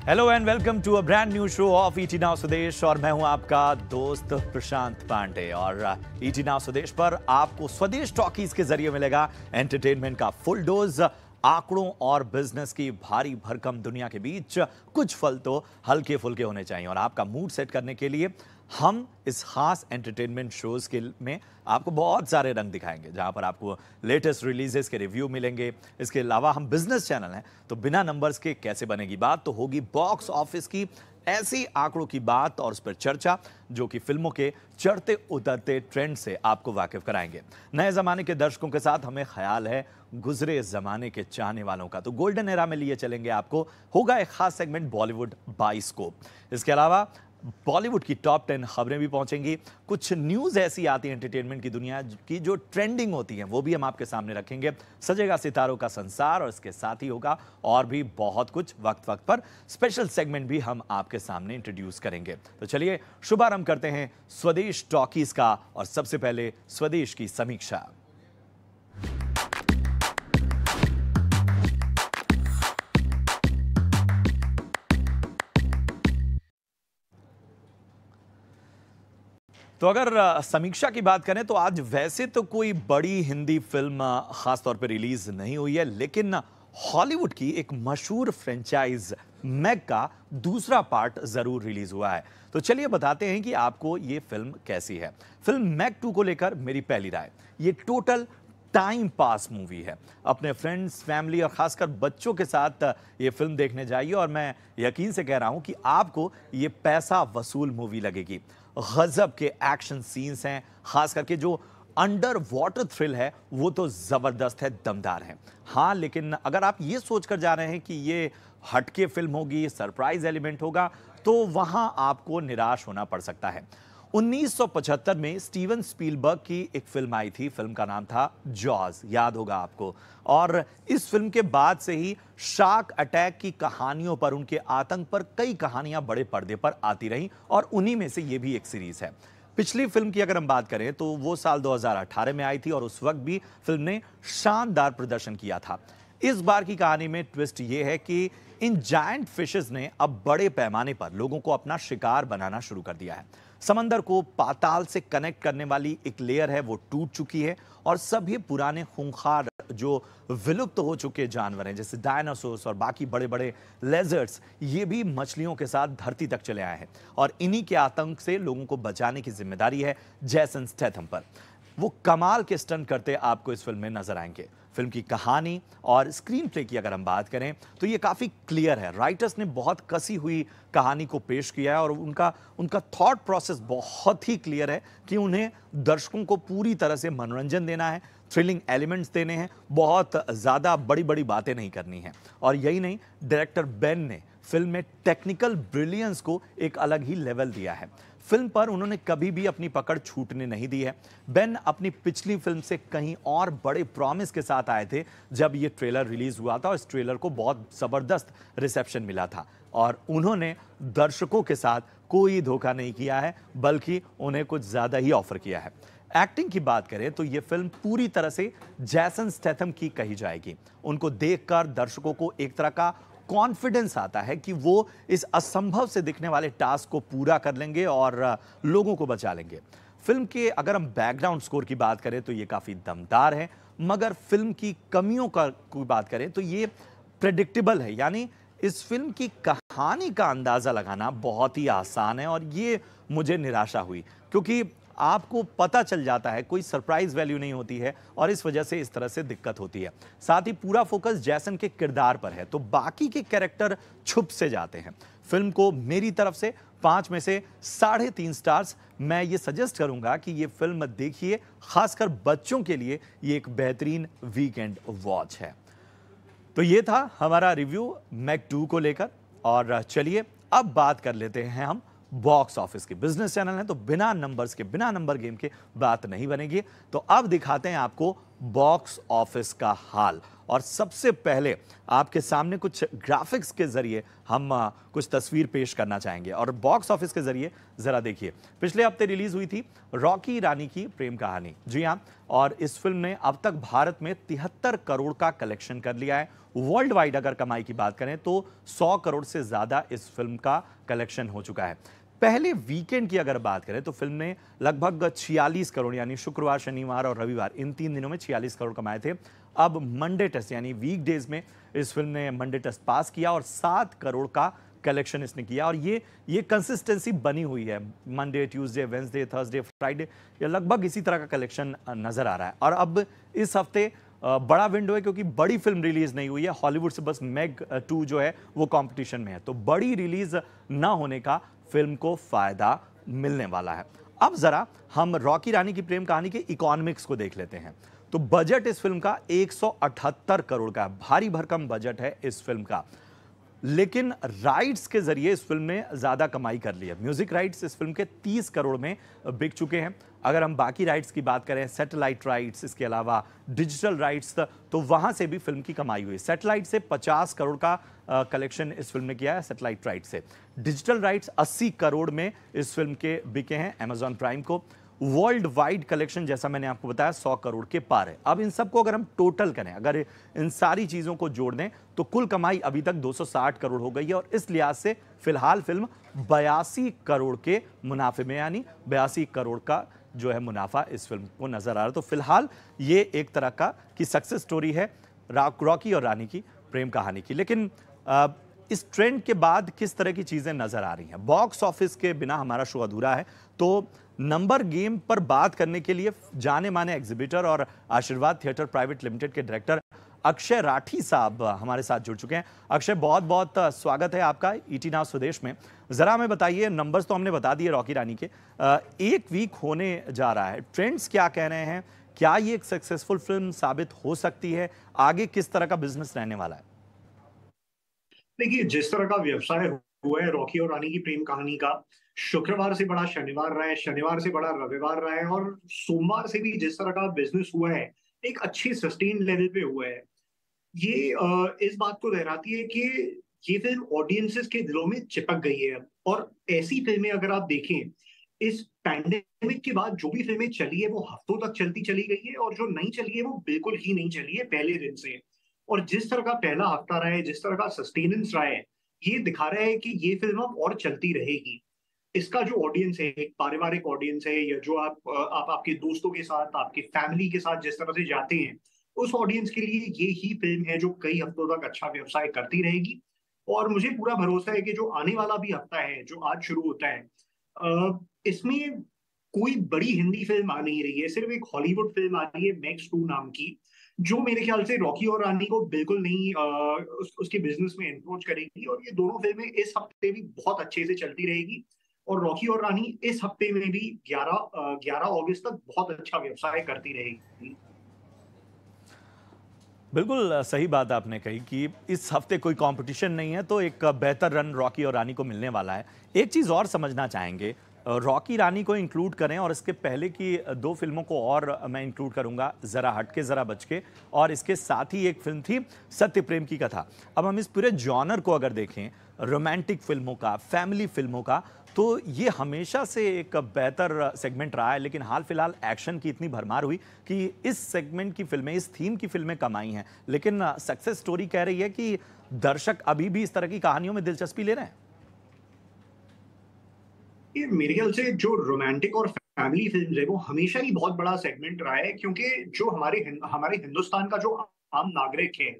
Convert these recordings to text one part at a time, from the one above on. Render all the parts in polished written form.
Hello and welcome to a brand new show of ET now Swadesh और मैं हूं आपका दोस्त प्रशांत पांडे और ईटी नाउ स्वदेश पर आपको स्वदेश टॉकीज के जरिए मिलेगा एंटरटेनमेंट का फुल डोज। आंकड़ों और बिजनेस की भारी भरकम दुनिया के बीच कुछ फल तो हल्के फुल्के होने चाहिए और आपका मूड सेट करने के लिए हम इस खास एंटरटेनमेंट शोज के में आपको बहुत सारे रंग दिखाएंगे, जहां पर आपको लेटेस्ट रिलीजेस के रिव्यू मिलेंगे। इसके अलावा हम बिजनेस चैनल हैं, तो बिना नंबर्स के कैसे बनेगी बात, तो होगी बॉक्स ऑफिस की ऐसी आंकड़ों की बात और उस पर चर्चा जो कि फिल्मों के चढ़ते उतरते ट्रेंड से आपको वाकिफ कराएंगे। नए जमाने के दर्शकों के साथ हमें ख्याल है गुजरे जमाने के चाहने वालों का, तो गोल्डन एरा में लिए चलेंगे आपको। होगा एक खास सेगमेंट बॉलीवुड बाइस्कोप। इसके अलावा बॉलीवुड की टॉप 10 खबरें भी पहुंचेंगी। कुछ न्यूज ऐसी आती है एंटरटेनमेंट की दुनिया की जो ट्रेंडिंग होती हैं, वो भी हम आपके सामने रखेंगे। सजेगा सितारों का संसार और इसके साथ ही होगा और भी बहुत कुछ। वक्त वक्त पर स्पेशल सेगमेंट भी हम आपके सामने इंट्रोड्यूस करेंगे। तो चलिए शुभारंभ करते हैं स्वदेश टॉकीज का और सबसे पहले स्वदेश की समीक्षा। तो अगर समीक्षा की बात करें तो आज वैसे तो कोई बड़ी हिंदी फिल्म खास तौर पे रिलीज नहीं हुई है, लेकिन हॉलीवुड की एक मशहूर फ्रेंचाइज मैग का दूसरा पार्ट जरूर रिलीज हुआ है। तो चलिए बताते हैं कि आपको ये फिल्म कैसी है। फिल्म मैग 2 को लेकर मेरी पहली राय, ये टोटल टाइम पास मूवी है। अपने फ्रेंड्स, फैमिली और खासकर बच्चों के साथ ये फिल्म देखने जाइए और मैं यकीन से कह रहा हूं कि आपको ये पैसा वसूल मूवी लगेगी। गजब के एक्शन सीन्स हैं, खास करके जो अंडर वाटर थ्रिल है वो तो जबरदस्त है, दमदार है। हाँ, लेकिन अगर आप ये सोचकर जा रहे हैं कि ये हटके फिल्म होगी, सरप्राइज एलिमेंट होगा, तो वहां आपको निराश होना पड़ सकता है। 1975 में स्टीवन स्पीलबर्ग की एक फिल्म आई थी, फिल्म का नाम था जॉज, याद होगा आपको। और इस फिल्म के बाद से ही शार्क अटैक की कहानियों पर, उनके आतंक पर कई कहानियां बड़े पर्दे पर आती रहीं और उन्हीं में से ये भी एक सीरीज है। पिछली फिल्म की अगर हम बात करें तो वो साल 2018 में आई थी और उस वक्त भी फिल्म ने शानदार प्रदर्शन किया था। इस बार की कहानी में ट्विस्ट ये है कि इन जायंट फिशेस ने अब बड़े पैमाने पर लोगों को अपना शिकार बनाना शुरू कर दिया है। समंदर को पाताल से कनेक्ट करने वाली एक लेयर है वो टूट चुकी है और सभी पुराने खूंखार जो विलुप्त हो चुके जानवर हैं जैसे डायनासोर्स और बाकी बड़े बड़े लेजर्ड्स, ये भी मछलियों के साथ धरती तक चले आए हैं और इन्हीं के आतंक से लोगों को बचाने की जिम्मेदारी है जैसन स्टेथम पर। वो कमाल के स्टंट करते आपको इस फिल्म में नजर आएंगे। फिल्म की कहानी और स्क्रीन प्ले की अगर हम बात करें तो ये काफी क्लियर है। राइटर्स ने बहुत कसी हुई कहानी को पेश किया है और उनका थॉट प्रोसेस बहुत ही क्लियर है कि उन्हें दर्शकों को पूरी तरह से मनोरंजन देना है, थ्रिलिंग एलिमेंट्स देने हैं, बहुत ज्यादा बड़ी बड़ी बातें नहीं करनी है। और यही नहीं, डायरेक्टर बेन ने फिल्म में टेक्निकल ब्रिलियंस को एक अलग ही लेवल दिया है। फिल्म पर उन्होंने कभी भी अपनी पकड़ छूटने नहीं दी है। बेन अपनी पिछली फिल्म से कहीं और बड़े प्रॉमिस के साथ आए थे जब ये ट्रेलर रिलीज हुआ था और इस ट्रेलर को बहुत जबरदस्त रिसेप्शन मिला था और उन्होंने दर्शकों के साथ कोई धोखा नहीं किया है, बल्कि उन्हें कुछ ज्यादा ही ऑफर किया है। एक्टिंग की बात करें तो यह फिल्म पूरी तरह से जैसन स्टेथम की कही जाएगी। उनको देखकर दर्शकों को एक तरह का कॉन्फिडेंस आता है कि वो इस असंभव से दिखने वाले टास्क को पूरा कर लेंगे और लोगों को बचा लेंगे। फिल्म के अगर हम बैकग्राउंड स्कोर की बात करें तो ये काफी दमदार है, मगर फिल्म की कमियों की बात करें तो ये प्रेडिक्टेबल है। यानी इस फिल्म की कहानी का अंदाजा लगाना बहुत ही आसान है और ये मुझे निराशा हुई क्योंकि आपको पता चल जाता है, कोई सरप्राइज वैल्यू नहीं होती है और इस वजह से इस तरह से दिक्कत होती है। साथ ही पूरा फोकस जैसन के किरदार पर है तो बाकी के कैरेक्टर छुप से जाते हैं। फिल्म को मेरी तरफ से 5 में से 3.5 स्टार्स। मैं ये सजेस्ट करूंगा कि ये फिल्म देखिए, खासकर बच्चों के लिए ये एक बेहतरीन वीकेंड वॉच है। तो ये था हमारा रिव्यू मैग 2 को लेकर और चलिए अब बात कर लेते हैं हम बॉक्स ऑफिस की। बिजनेस चैनल है तो बिना नंबर्स के, बिना नंबर गेम के बात नहीं बनेगी। तो अब दिखाते हैं आपको बॉक्स ऑफिस का हाल। और सबसे पहले आपके सामने कुछ ग्राफिक्स के जरिए हम कुछ तस्वीर पेश करना चाहेंगे। और बॉक्स ऑफिस के जरिए जरा देखिए, पिछले हफ्ते रिलीज हुई थी रॉकी रानी की प्रेम कहानी। जी हां, और इस फिल्म ने अब तक भारत में 73 करोड़ का कलेक्शन कर लिया है। वर्ल्ड वाइड अगर कमाई की बात करें तो 100 करोड़ से ज्यादा इस फिल्म का कलेक्शन हो चुका है। पहले वीकेंड की अगर बात करें तो फिल्म ने लगभग 46 करोड़, यानी शुक्रवार, शनिवार और रविवार, इन 3 दिनों में 46 करोड़ कमाए थे। अब मंडे टेस्ट यानी वीकडेज में इस फिल्म ने मंडे टेस्ट पास किया और 7 करोड़ का कलेक्शन इसने किया। और ये कंसिस्टेंसी बनी हुई है, Monday, Tuesday, Wednesday, Thursday, Friday, ये लगभग इसी तरह का कलेक्शन नजर आ रहा है। और अब इस हफ्ते बड़ा विंडो है क्योंकि बड़ी फिल्म रिलीज नहीं हुई है हॉलीवुड से, बस मैग 2 जो है वो कंपटीशन में है, तो बड़ी रिलीज ना होने का फिल्म को फायदा मिलने वाला है। अब जरा हम रॉकी रानी की प्रेम कहानी के इकोनॉमिक्स को देख लेते हैं। तो बजट इस फिल्म का 178 करोड़ का, भारी भरकम बजट है इस फिल्म का। लेकिन राइट्स के जरिए इस फिल्म ने ज्यादा कमाई कर ली है। म्यूजिक राइट्स इस फिल्म के 30 करोड़ में बिक चुके हैं। अगर हम बाकी राइट्स की बात करें, सैटेलाइट राइट्स, इसके अलावा डिजिटल राइट्स, तो वहां से भी फिल्म की कमाई हुई। सैटेलाइट से 50 करोड़ का कलेक्शन इस फिल्म ने किया है सैटेलाइट राइट से। डिजिटल राइट्स 80 करोड़ में इस फिल्म के बिके हैं अमेजॉन प्राइम को। वर्ल्ड वाइड कलेक्शन जैसा मैंने आपको बताया 100 करोड़ के पार है। अब इन सबको अगर हम टोटल करें, अगर इन सारी चीजों को जोड़ दें तो कुल कमाई अभी तक 260 करोड़ हो गई है। और इस लिहाज से फिलहाल फिल्म 82 करोड़ के मुनाफे में, यानी 82 करोड़ का जो है मुनाफा इस फिल्म को नजर आ रहा है। तो फिलहाल ये एक तरह का की सक्सेस स्टोरी है रॉकी और रानी की प्रेम कहानी की। लेकिन इस ट्रेंड के बाद किस तरह की चीजें नजर आ रही हैं? बॉक्स ऑफिस के बिना हमारा शो अधूरा है। तो नंबर गेम पर बात करने के लिए जाने माने एग्जीबिटर और आशीर्वाद थिएटर प्राइवेट लिमिटेड के डायरेक्टर अक्षय राठी साहब हमारे साथ जुड़ चुके हैं। अक्षय, बहुत बहुत स्वागत है आपका ईटी नाउ स्वदेश में। जरा हमें बताइए, नंबर्स तो हमने बता दिए रॉकी रानी के, एक वीक होने जा रहा है, ट्रेंड्स क्या कह रहे हैं? क्या ये एक सक्सेसफुल फिल्म साबित हो सकती है? आगे किस तरह का बिजनेस रहने वाला है? देखिए, जिस तरह का व्यवसाय हुआ है रॉकी और रानी की प्रेम कहानी का, शुक्रवार से बड़ा शनिवार रहा है, शनिवार से बड़ा रविवार रहा है, और सोमवार से भी जिस तरह का बिजनेस हुआ है, एक अच्छी सस्टेन लेवल पे हुआ है। ये इस बात को दोहराती है कि ये फिल्म ऑडियंसेस के दिलों में चिपक गई है। और ऐसी फिल्में अगर आप देखें, इस पैंडेमिक के बाद जो भी फिल्में चली है वो हफ्तों तक चलती चली गई है, और जो नहीं चली है वो बिल्कुल ही नहीं चली है पहले दिन से। और जिस तरह का पहला हफ्ता रहा है, जिस तरह का सस्टेनेंस रहा है, ये दिखा रहा है कि ये फिल्म अब और चलती रहेगी। इसका जो ऑडियंस है, एक पारिवारिक ऑडियंस है, या जो आप आपके दोस्तों के साथ, आपके फैमिली के साथ जिस तरह से जाते हैं, उस ऑडियंस के लिए ये ही फिल्म है जो कई हफ्तों तक अच्छा व्यवसाय करती रहेगी। और मुझे पूरा भरोसा है कि जो आने वाला भी हफ्ता है, जो आज शुरू होता है, इसमें कोई बड़ी हिंदी फिल्म आ नहीं रही है, सिर्फ एक हॉलीवुड फिल्म आ रही है मैक्स 2 नाम की, जो मेरे ख्याल से रॉकी और रानी को बिल्कुल नहीं उसके बिजनेस में एनक्रोच करेगी। और ये दोनों फिल्में इस हफ्ते भी बहुत अच्छे से चलती रहेगी। और रॉकी और रानी इस हफ्ते में भी 11 अगस्त तक बहुत अच्छा व्यवसाय करती रहेगी। बिल्कुल सही बात आपने कही कि इस हफ्ते कोई कंपटीशन नहीं है, तो एक बेहतर रन रॉकी और रानी को मिलने वाला है। एक चीज़ और समझना चाहेंगे, रॉकी रानी को इंक्लूड करें और इसके पहले की 2 फिल्मों को और मैं इंक्लूड करूंगा, जरा हटके जरा बचके, और इसके साथ ही एक फिल्म थी सत्य प्रेम की कथा। अब हम इस पूरे जॉनर को अगर देखें, रोमांटिक फिल्मों का, फैमिली फिल्मों का, तो ये हमेशा से एक बेहतर सेगमेंट रहा है। लेकिन हाल फिलहाल एक्शन की इतनी भरमार हुई कि इस सेगमेंट की फिल्में, इस थीम की फिल्में कम आई हैं। लेकिन सक्सेस स्टोरी कह रही है कि दर्शक अभी भी इस तरह की कहानियों में दिलचस्पी ले रहे हैं। ये मेरे ख्याल से जो रोमांटिक और फैमिली फिल्म है वो हमेशा ही बहुत बड़ा सेगमेंट रहा है, क्योंकि जो हमारे हिंदुस्तान का जो आम नागरिक है,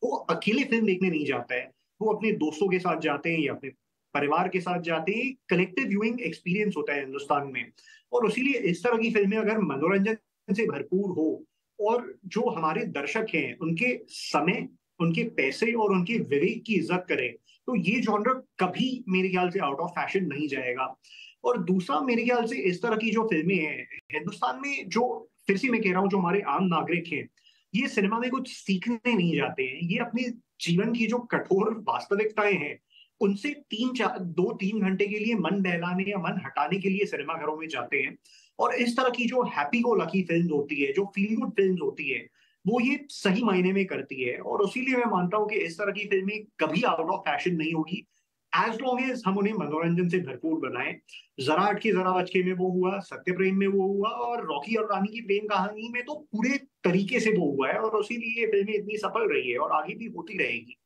वो अकेले फिल्म देखने नहीं जाता है। वो अपने दोस्तों के साथ जाते हैं या अपने परिवार के साथ जाते हैं। कलेक्टिव व्यूइंग एक्सपीरियंस होता है हिंदुस्तान में। और इसीलिए इस तरह की फिल्में अगर मनोरंजन से भरपूर हो, और जो हमारे दर्शक हैं उनके समय, उनके पैसे और उनके विवेक की इज्जत करें, तो ये जॉनर कभी मेरे ख्याल से आउट ऑफ फैशन नहीं जाएगा। और दूसरा, मेरे ख्याल से इस तरह की जो फिल्में हैं हिंदुस्तान में, जो फिर से मैं कह रहा हूँ, जो हमारे आम नागरिक हैं, ये सिनेमा में कुछ सीखने नहीं जाते हैं। ये अपने जीवन की जो कठोर वास्तविकताएं हैं, उनसे 2-3 घंटे के लिए मन बहलाने या मन हटाने के लिए सिनेमा घरों में जाते हैं। और इस तरह की जो हैप्पी गो लकी फिल्म होती है, जो फील गुड फिल्म होती है, वो ये सही मायने में करती है। और इसीलिए मैं मानता हूँ कि इस तरह की फिल्में कभी आउट ऑफ फैशन नहीं होगी, एज लॉन्ग एज हम उन्हें मनोरंजन से भरपूर बनाएं। जरा अटके जरा बचके में वो हुआ, सत्य प्रेम में वो हुआ, और रॉकी और रानी की प्रेम कहानी में तो पूरे तरीके से वो हुआ है, और इसीलिए ये फिल्में इतनी सफल रही है और आगे भी होती रहेगी।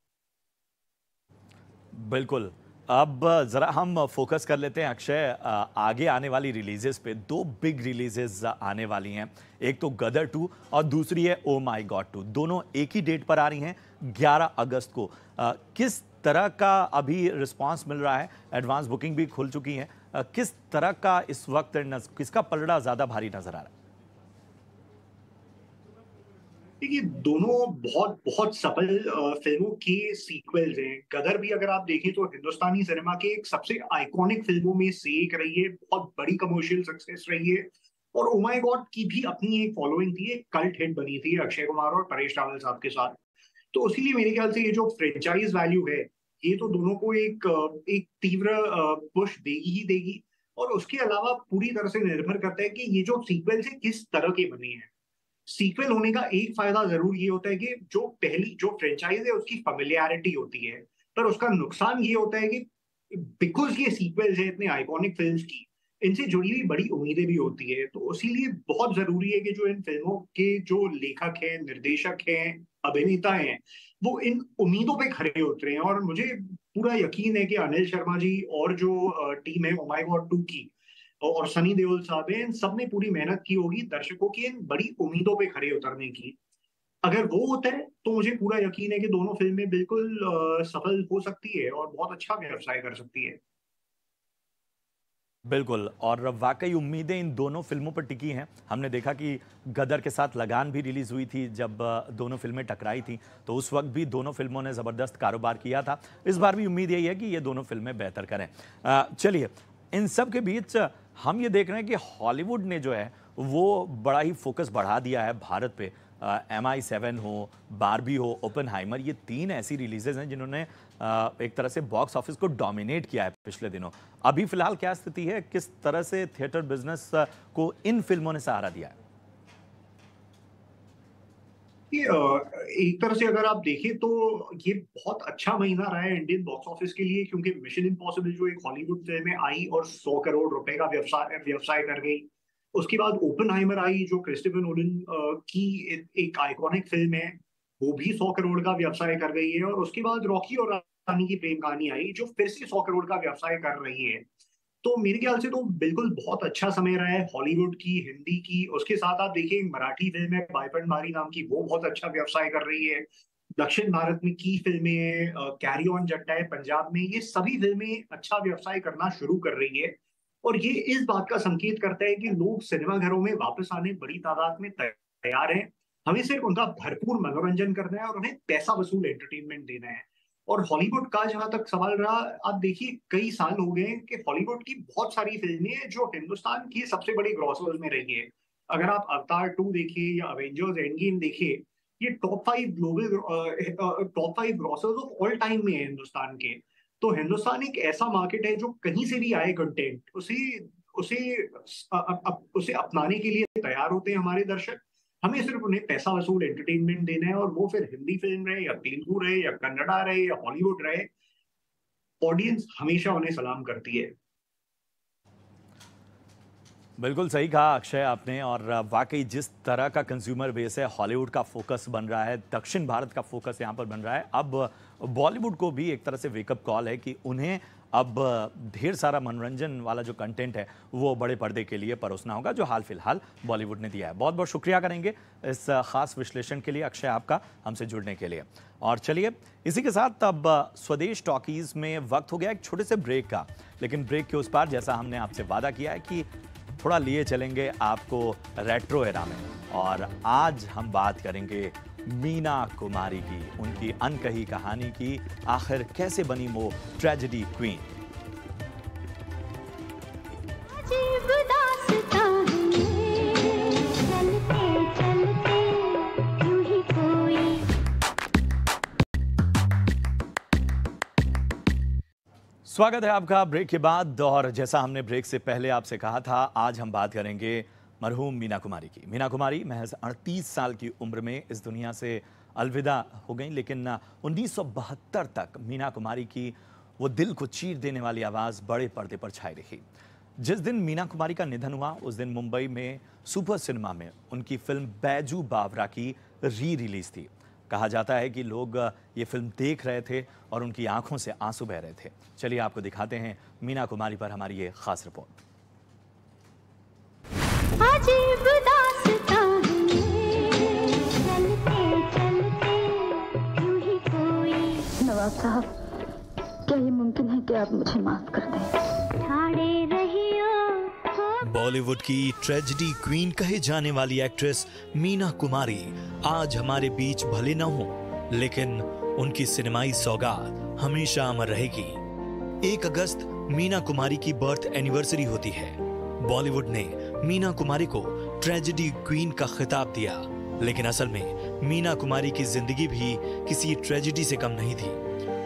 बिल्कुल। अब जरा हम फोकस कर लेते हैं अक्षय, आगे आने वाली रिलीजेस पे। दो बिग रिलीजेस आने वाली हैं, एक तो गदर 2 और दूसरी है ओ माई गॉड 2। दोनों एक ही डेट पर आ रही हैं, 11 अगस्त को। किस तरह का अभी रिस्पांस मिल रहा है? एडवांस बुकिंग भी खुल चुकी है। किस तरह का इस वक्त किसका पलड़ा ज्यादा भारी नजर आ रहा है? देखिए, दोनों बहुत बहुत सफल फिल्मों के सीक्वल्स हैं। गदर भी अगर आप देखें तो हिंदुस्तानी सिनेमा के एक सबसे आइकॉनिक फिल्मों में से एक रही है, बहुत बड़ी कमर्शियल सक्सेस रही है। और ओ माय गॉड की भी अपनी एक फॉलोइंग थी, एक कल्ट हिट बनी थी अक्षय कुमार और परेश रावल साहब के साथ। तो इसीलिए मेरे ख्याल से ये जो फ्रेंचाइज वैल्यू है, ये तो दोनों को एक तीव्र पुश देगी ही देगी। और उसके अलावा पूरी तरह से निर्भर करता है कि ये जो सीक्वल्स है किस तरह के बने हैं। सीक्वल होने का एक फायदा जरूर ये होता है कि जो पहली जो फ्रेंचाइज है उसकी फेमिलियरिटी होती है, पर उसका नुकसान ये होता है कि बिकॉज ये सीक्वल्स है इतने आइकॉनिक फिल्म्स की, इनसे जुड़ी हुई बड़ी उम्मीदें भी होती है। तो इसीलिए बहुत जरूरी है कि जो इन फिल्मों के जो लेखक हैं, निर्देशक हैं, अभिनेता हैं, वो इन उम्मीदों पे खरे उतरे हैं। और मुझे पूरा यकीन है कि अनिल शर्मा जी और जो टीम है ओ माय गॉड 2 की, और सनी देओल साहब हैं, इन सब ने पूरी मेहनत की होगी दर्शकों की इन बड़ी उम्मीदों पे खरे उतरने की। अगर वो होता है तो मुझे पूरा यकीन है कि दोनों फिल्में बिल्कुल सफल हो सकती है और बहुत अच्छा व्यवसाय कर सकती है। बिल्कुल, और वाकई उम्मीदें इन दोनों फिल्मों पर टिकी हैं। हमने देखा कि गदर के साथ लगान भी रिलीज हुई थी जब दोनों फिल्में टकराई थी, तो उस वक्त भी दोनों फिल्मों ने ज़बरदस्त कारोबार किया था। इस बार भी उम्मीद यही है कि ये दोनों फिल्में बेहतर करें। चलिए, इन सब के बीच हम ये देख रहे हैं कि हॉलीवुड ने जो है वो बड़ा ही फोकस बढ़ा दिया है भारत पे। MI7 हो, बारबी हो, ओपेनहाइमर, ये 3 ऐसी रिलीजेज हैं जिन्होंने एक तरह से बॉक्स ऑफिस को डोमिनेट किया है पिछले दिनों। अभी फिलहाल क्या स्थिति है? किस तरह से थिएटर बिजनेस को इन फिल्मों ने सहारा दिया है? ये एक तरह से अगर आप देखें तो ये बहुत अच्छा महीना रहा है इंडियन बॉक्स ऑफिस के लिए, क्योंकि मिशन इम्पॉसिबल जो एक हॉलीवुड फिल्म में आई और 100 करोड़ रुपए का व्यवसाय व्यवसाय कर गई। उसके बाद ओपेनहाइमर आई जो क्रिस्टोफर नोलन की एक आइकॉनिक फिल्म है, वो भी 100 करोड़ का व्यवसाय कर गई है। और उसके बाद रॉकी और रानी की प्रेम कहानी आई जो फिर से 100 करोड़ का व्यवसाय कर रही है। तो मेरे ख्याल से तो बिल्कुल बहुत अच्छा समय रहा है हॉलीवुड की, हिंदी की। उसके साथ आप देखिए मराठी फिल्म है बाईपन मारी नाम की, वो बहुत अच्छा व्यवसाय कर रही है। दक्षिण भारत में की फिल्में हैं, कैरी ऑन जट्टा है पंजाब में, ये सभी फिल्में अच्छा व्यवसाय करना शुरू कर रही है। और ये इस बात का संकेत करता है कि लोग सिनेमा घरों में वापस आने बड़ी तादाद में तैयार हैं। हमें सिर्फ उनका भरपूर मनोरंजन करना है और उन्हें पैसा वसूल एंटरटेनमेंट देना है। और हॉलीवुड का जहां तक सवाल रहा, आप देखिए कई साल हो गए कि हॉलीवुड की बहुत सारी फिल्में हैं जो हिंदुस्तान की सबसे बड़ी ग्रॉसर्स में रही है। अगर आप अवतार 2 देखिए या अवेंजर्स एंड गेम देखिए, ये top 5 grocers of all time में है हिंदुस्तान के। तो हिंदुस्तान एक ऐसा मार्केट है जो कहीं से भी आए कंटेंट उसे उसे उसे अपनाने के लिए तैयार होते हैं हमारे दर्शक। हमें सिर्फ उन्हें पैसा वसूल एंटरटेनमेंट देना है, और वो फिर हिंदी फिल्म रहे या तेलुगु रहे या कन्नड़ा रहे या हॉलीवुड रहे, ऑडियंस हमेशा उन्हें सलाम करती है। बिल्कुल सही कहा अक्षय आपने, और वाकई जिस तरह का कंज्यूमर बेस है, हॉलीवुड का फोकस बन रहा है, दक्षिण भारत का फोकस यहाँ पर बन रहा है। अब बॉलीवुड को भी एक तरह से वेकअप कॉल है कि उन्हें अब ढेर सारा मनोरंजन वाला जो कंटेंट है वो बड़े पर्दे के लिए परोसना होगा, जो हाल फिलहाल बॉलीवुड ने दिया है। बहुत बहुत शुक्रिया करेंगे इस खास विश्लेषण के लिए अक्षय, आपका हमसे जुड़ने के लिए। और चलिए, इसी के साथ अब स्वदेश टॉकीज में वक्त हो गया एक छोटे से ब्रेक का। लेकिन ब्रेक के उस पार जैसा हमने आपसे वादा किया है कि थोड़ा लिए चलेंगे आपको रेट्रो एरा में, और आज हम बात करेंगे मीना कुमारी की, उनकी अनकही कहानी की। आखिर कैसे बनी वो ट्रेजेडी क्वीन? स्वागत है आपका ब्रेक के बाद। और जैसा हमने ब्रेक से पहले आपसे कहा था, आज हम बात करेंगे मरहूम मीना कुमारी की। मीना कुमारी महज 38 साल की उम्र में इस दुनिया से अलविदा हो गई, लेकिन 1972 तक मीना कुमारी की वो दिल को चीर देने वाली आवाज़ बड़े पर्दे पर छाई रही। जिस दिन मीना कुमारी का निधन हुआ, उस दिन मुंबई में सुपर सिनेमा में उनकी फिल्म बैजू बावरा की रिलीज थी। कहा जाता है कि लोग ये फिल्म देख रहे थे और उनकी आंखों से आंसू बह रहे थे। चलिए आपको दिखाते हैं मीना कुमारी पर हमारी ये खास रिपोर्ट। नवाब साहब, क्या ये मुमकिन है कि आप मुझे माफ कर दें? बॉलीवुड की ट्रेजेडी क्वीन कहे जाने वाली एक्ट्रेस मीना कुमारी आज हमारे बीच भले न हो, लेकिन उनकी सिनेमाई सौगात हमेशा अमर रहेगी। 1 अगस्त मीना कुमारी की बर्थ एनिवर्सरी होती है। बॉलीवुड ने मीना कुमारी को ट्रेजेडी क्वीन का खिताब दिया, लेकिन असल में मीना कुमारी की जिंदगी भी किसी ट्रेजेडी से कम नहीं थी।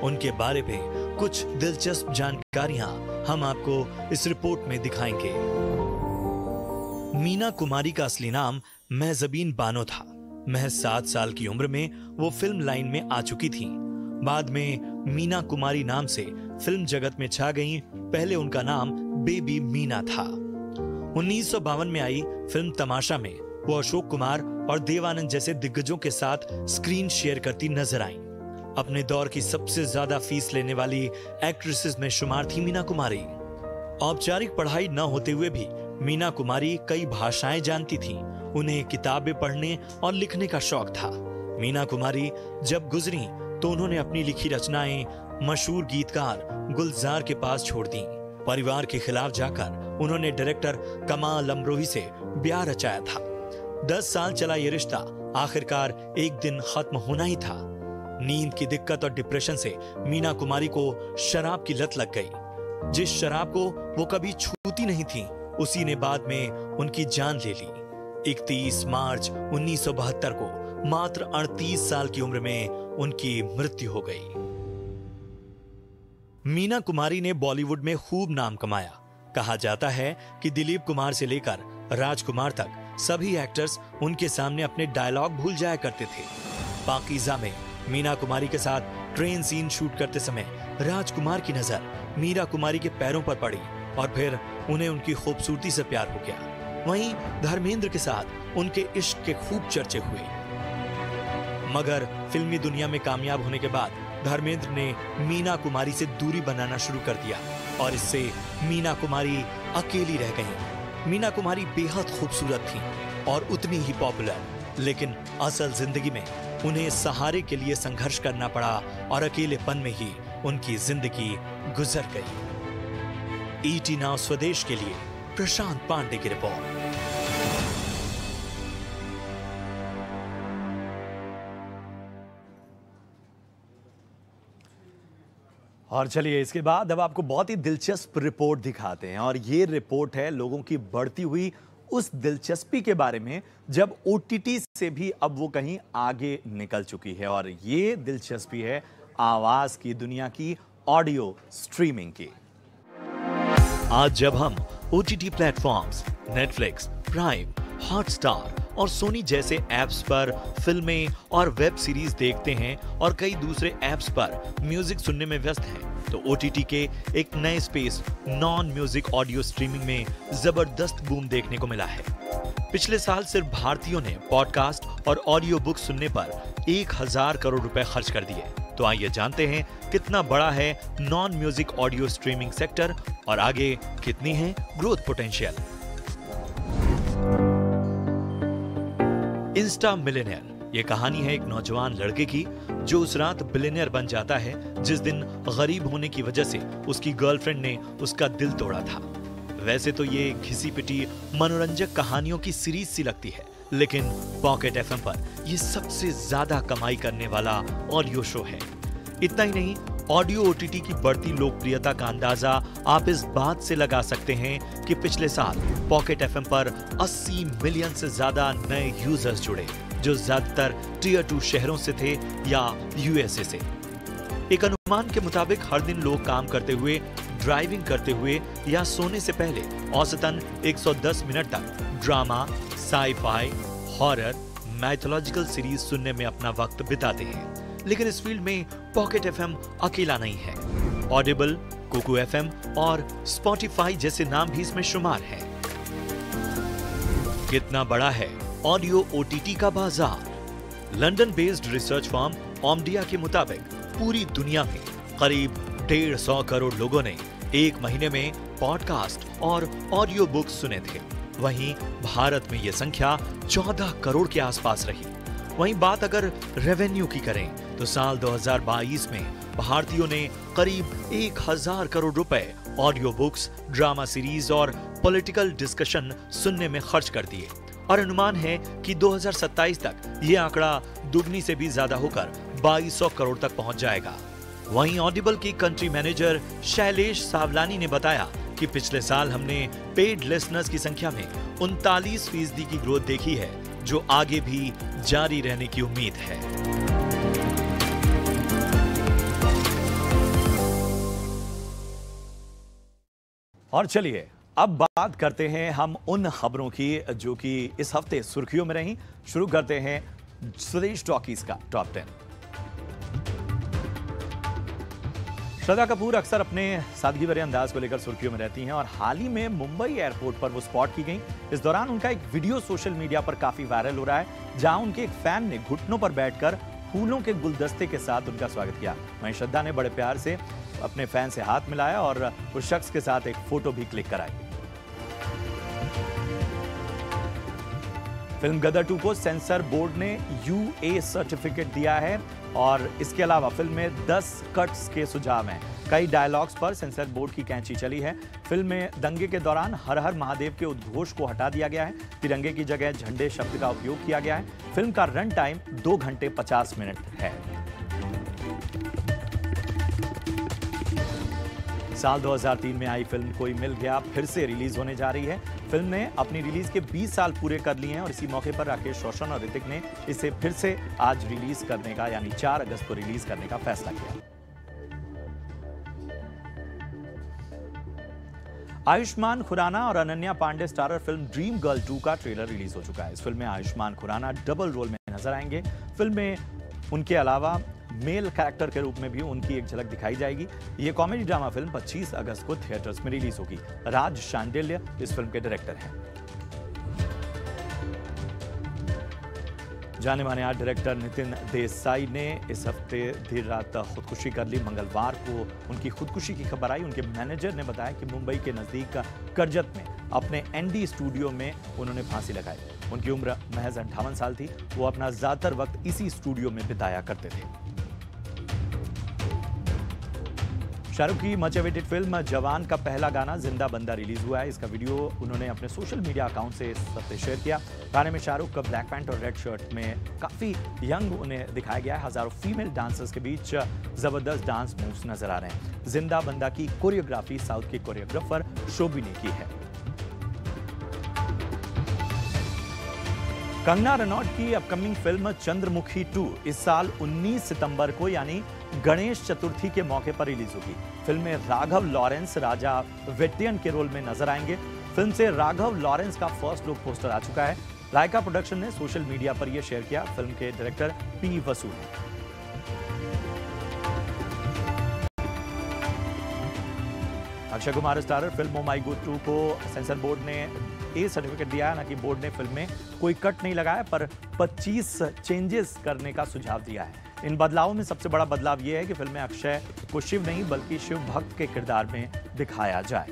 उनके बारे में कुछ दिलचस्प जानकारियां हम आपको इस रिपोर्ट में दिखाएंगे। मीना कुमारी का असली नाम महजबीन बानो था। महज 7 साल की उम्र में वो फिल्म लाइन में आ चुकी थी। बाद में मीना कुमारी नाम से फिल्म जगत में छा गईं। पहले उनका नाम बेबी मीना था। 1952 में आई फिल्म तमाशा में वो अशोक कुमार और देव आनंद जैसे दिग्गजों के साथ स्क्रीन शेयर करती नजर आईं। अपने दौर की सबसे ज्यादा फीस लेने वाली एक्ट्रेसेस में शुमार थी मीना कुमारी। औपचारिक पढ़ाई न होते हुए भी मीना कुमारी कई भाषाएं जानती थीं। उन्हें किताबें पढ़ने और लिखने का शौक था। मीना कुमारी जब गुजरी तो उन्होंने अपनी लिखी रचनाएं मशहूर गीतकार गुलजार के पास छोड़ दी। परिवार के खिलाफ जाकर उन्होंने डायरेक्टर कमाल अमरोही से ब्याह रचाया था। 10 साल चला ये रिश्ता आखिरकार एक दिन खत्म होना ही था। नींद की दिक्कत और डिप्रेशन से मीना कुमारी को शराब की लत लग गई। जिस शराब को वो कभी छूती नहीं थी, उसी ने बाद में उनकी जान ले ली। 31 मार्च 1972 को मात्र 38 साल की उम्र में उनकी मृत्यु हो गई। मीना कुमारी ने बॉलीवुड में खूब नाम कमाया। कहा जाता है कि दिलीप कुमार से लेकर राजकुमार तक सभी एक्टर्स उनके सामने अपने डायलॉग भूल जाया करते थे। पाकीज़ा में मीना कुमारी के साथ ट्रेन सीन शूट करते समय राजकुमार की नजर मीना कुमारी के पैरों पर पड़ी और फिर उन्हें उनकी खूबसूरती से प्यार हो गया। वहीं धर्मेंद्र के साथ उनके इश्क के खूब चर्चे हुए, मगर फिल्मी दुनिया में कामयाब होने के बाद धर्मेंद्र ने मीना कुमारी से दूरी बनाना शुरू कर दिया और इससे मीना कुमारी अकेली रह गईं। मीना कुमारी बेहद खूबसूरत थीं और उतनी ही पॉपुलर, लेकिन असल जिंदगी में उन्हें सहारे के लिए संघर्ष करना पड़ा और अकेलेपन में ही उनकी जिंदगी गुजर गई। ईटी नाउ स्वदेश के लिए प्रशांत पांडे की रिपोर्ट। और चलिए इसके बाद अब आपको बहुत ही दिलचस्प रिपोर्ट दिखाते हैं, और ये रिपोर्ट है लोगों की बढ़ती हुई उस दिलचस्पी के बारे में जब ओटीटी से भी अब वो कहीं आगे निकल चुकी है। और ये दिलचस्पी है आवाज की दुनिया की ऑडियो स्ट्रीमिंग की। आज जब हम OTT platforms Netflix, prime, Hotstar और सोनी जैसे ऐप्स पर फिल्में और वेब सीरीज देखते हैं और कई दूसरे ऐप्स पर म्यूजिक सुनने में व्यस्त हैं, तो ओटीटी के एक नए space non music audio streaming में जबरदस्त बूम देखने को मिला है। पिछले साल सिर्फ भारतीयों ने पॉडकास्ट और ऑडियो बुक सुनने पर 1000 करोड़ रुपए खर्च कर दिए। तो आइए जानते हैं कितना बड़ा है non music audio streaming sector और आगे कितनी है ग्रोथ पोटेंशियल। इंस्टा मिलियनेयर, ये कहानी है एक नौजवान लड़के की जो उस रात बिलियनेयर बन जाता है जिस दिन गरीब होने की वजह से उसकी गर्लफ्रेंड ने उसका दिल तोड़ा था। वैसे तो ये घिसी पिटी मनोरंजक कहानियों की सीरीज सी लगती है, लेकिन पॉकेट एफएम पर यह सबसे ज्यादा कमाई करने वाला ऑडियो शो है। इतना ही नहीं, ऑडियो ओटीटी की बढ़ती लोकप्रियता का अंदाजा आप इस बात से लगा सकते हैं कि पिछले साल पॉकेट एफएम पर 80 मिलियन से ज्यादा नए यूजर्स जुड़े, जो ज्यादातर टियर 2 शहरों से थे या यूएसए से। एक अनुमान के मुताबिक हर दिन लोग काम करते हुए ड्राइविंग करते हुए या सोने से पहले औसतन 110 मिनट तक drama, sci-fi, horror, mythological series सुनने में अपना वक्त बिताते हैं। लेकिन इस फील्ड में पॉकेट एफएम अकेला नहीं है। ऑडिबल, कुकू एफएम और स्पॉटिफाई जैसे नाम भी इसमें शुमार हैं। कितना बड़ा है ऑडियो ओटीटी का बाजार? लंदन बेस्ड रिसर्च फर्म ओमडिया के मुताबिक पूरी दुनिया में करीब 150 करोड़ लोगों ने एक महीने में पॉडकास्ट और ऑडियो बुक्स सुने थे। वहीं भारत में यह संख्या 14 करोड़ के आसपास रही। वहीं बात अगर रेवेन्यू की करें तो साल 2022 में भारतीयों ने करीब 1000 करोड़ रुपए ऑडियो बुक्स, ड्रामा सीरीज और पॉलिटिकल डिस्कशन सुनने में खर्च कर दिए और अनुमान है कि 2027 तक ये आंकड़ा दुगनी से भी ज्यादा होकर 2200 करोड़ तक पहुंच जाएगा। वहीं ऑडिबल की कंट्री मैनेजर शैलेश सावलानी ने बताया कि पिछले साल हमने पेड लिसनर्स की संख्या में 39% की ग्रोथ देखी है, जो आगे भी जारी रहने की उम्मीद है। और चलिए अब बात करते हैं हम उन खबरों की जो कि इस हफ्ते सुर्खियों में रहीं। शुरू करते हैं स्वदेश टॉकीज का टॉप 10। श्रद्धा कपूर अक्सर अपने सादगी भरे अंदाज को लेकर सुर्खियों में रहती हैं और हाल ही में मुंबई एयरपोर्ट पर वो स्पॉट की गई। इस दौरान उनका एक वीडियो सोशल मीडिया पर काफी वायरल हो रहा है, जहां उनके एक फैन ने घुटनों पर बैठकर फूलों के गुलदस्ते के साथ उनका स्वागत किया। वहीं श्रद्धा ने बड़े प्यार से अपने फैन से हाथ मिलाया और उस शख्स के साथ एक फोटो भी क्लिक कराई। फिल्म गदर 2 को सेंसर बोर्ड ने यूए सर्टिफिकेट दिया है और इसके अलावा फिल्म में 10 कट्स के सुझाव हैं। कई डायलॉग्स पर सेंसर बोर्ड की कैंची चली है। फिल्म में दंगे के दौरान हर हर महादेव के उद्घोष को हटा दिया गया है। तिरंगे की जगह झंडे शब्द का उपयोग किया गया है। फिल्म का रन टाइम 2 घंटे 50 मिनट है। साल 2003 में आई फिल्म कोई मिल गया फिर से रिलीज होने जा रही है। फिल्म ने अपनी रिलीज के 20 साल पूरे कर लिए हैं और इसी मौके पर राकेश रोशन और ऋतिक ने इसे फिर से आज रिलीज करने का यानी 4 अगस्त को रिलीज करने का फैसला किया। आयुष्मान खुराना और Ananya Panday starrer film Dream Girl 2 का ट्रेलर रिलीज हो चुका है। इस फिल्म में आयुष्मान खुराना डबल रोल में नजर आएंगे। फिल्म में उनके अलावा मेल कैरेक्टर के रूप में भी उनकी एक झलक दिखाई जाएगी। ये कॉमेडी ड्रामा फिल्म 25 अगस्त को थिएटर्स में रिलीज होगी। राज शांडिल्य इस फिल्म के डायरेक्टर हैं। जाने माने आर्ट डायरेक्टर नितिन देसाई ने इस हफ्ते देर रात खुदकुशी कर ली। मंगलवार को उनकी खुदकुशी की खबर आई। उनके मैनेजर ने बताया कि मुंबई के नजदीक करजत में अपने एनडी स्टूडियो में उन्होंने फांसी लगाई। उनकी उम्र महज 58 साल थी। वो अपना ज्यादातर वक्त इसी स्टूडियो में बिताया करते थे। शाहरुख की मच अवेटेड फिल्म जवान का पहला गाना जिंदा बंदा रिलीज हुआ है। इसका वीडियो उन्होंने अपने सोशल मीडिया अकाउंट से इस हफ्ते शेयर किया। गाने में शाहरुख का ब्लैक पैंट और रेड शर्ट में काफी यंग उन्हें दिखाया गया है। हजारों फीमेल डांसर्स के बीच जबरदस्त डांस मूव्स नजर आ रहे हैं। जिंदा बंदा की कोरियोग्राफी साउथ के कोरियोग्राफर शोभी ने की है। कंगना रनौत की अपकमिंग फिल्म चंद्रमुखी 2 इस साल 19 सितंबर को यानी गणेश चतुर्थी के मौके पर रिलीज होगी। फिल्म में राघव लॉरेंस राजा वेट्टियन के रोल में नजर आएंगे। फिल्म से राघव लॉरेंस का फर्स्ट लुक पोस्टर आ चुका है। लाइका प्रोडक्शन ने सोशल मीडिया पर यह शेयर किया। फिल्म के डायरेक्टर पी वसू ने। अक्षय कुमार स्टारर फिल्म ओ माई गॉड 2 को सेंसर बोर्ड ने ए सर्टिफिकेट दिया है। ना कि बोर्ड ने फिल्म में कोई कट नहीं लगाया पर 25 चेंजेस करने का सुझाव दिया है। इन बदलावों में सबसे बड़ा बदलाव यह है कि फिल्म में अक्षय को शिव नहीं बल्कि शिव भक्त के किरदार में दिखाया जाए।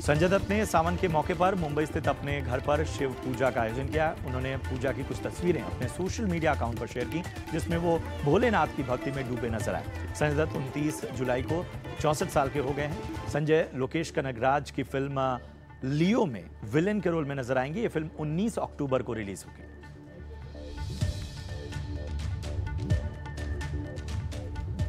संजय दत्त ने सावन के मौके पर मुंबई स्थित अपने घर पर शिव पूजा का आयोजन किया। उन्होंने पूजा की कुछ तस्वीरें अपने सोशल मीडिया अकाउंट पर शेयर की, जिसमें वो भोलेनाथ की भक्ति में डूबे नजर आए। संजय दत्त 29 जुलाई को 64 साल के हो गए हैं। संजय लोकेश कनगराज की फिल्म लियो में विलेन के रोल में नजर आएंगे। ये फिल्म 19 अक्टूबर को रिलीज होगी।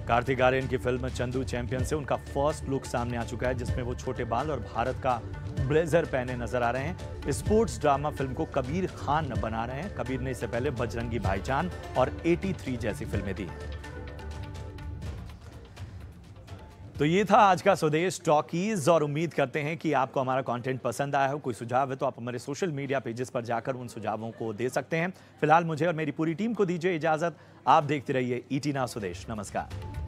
कार्तिक आर्यन की फिल्म चंदू चैंपियन से उनका फर्स्ट लुक सामने आ चुका है, जिसमें वो छोटे बाल और भारत का ब्लेजर पहने नजर आ रहे हैं। स्पोर्ट्स ड्रामा फिल्म को कबीर खान बना रहे हैं। कबीर ने इससे पहले बजरंगी भाईजान और 83 जैसी फिल्में दी हैं। तो ये था आज का स्वदेश टॉकीज और उम्मीद करते हैं कि आपको हमारा कंटेंट पसंद आया हो। कोई सुझाव है तो आप हमारे सोशल मीडिया पेजेस पर जाकर उन सुझावों को दे सकते हैं। फिलहाल मुझे और मेरी पूरी टीम को दीजिए इजाजत। आप देखते रहिए ईटी नाउ स्वदेश। नमस्कार।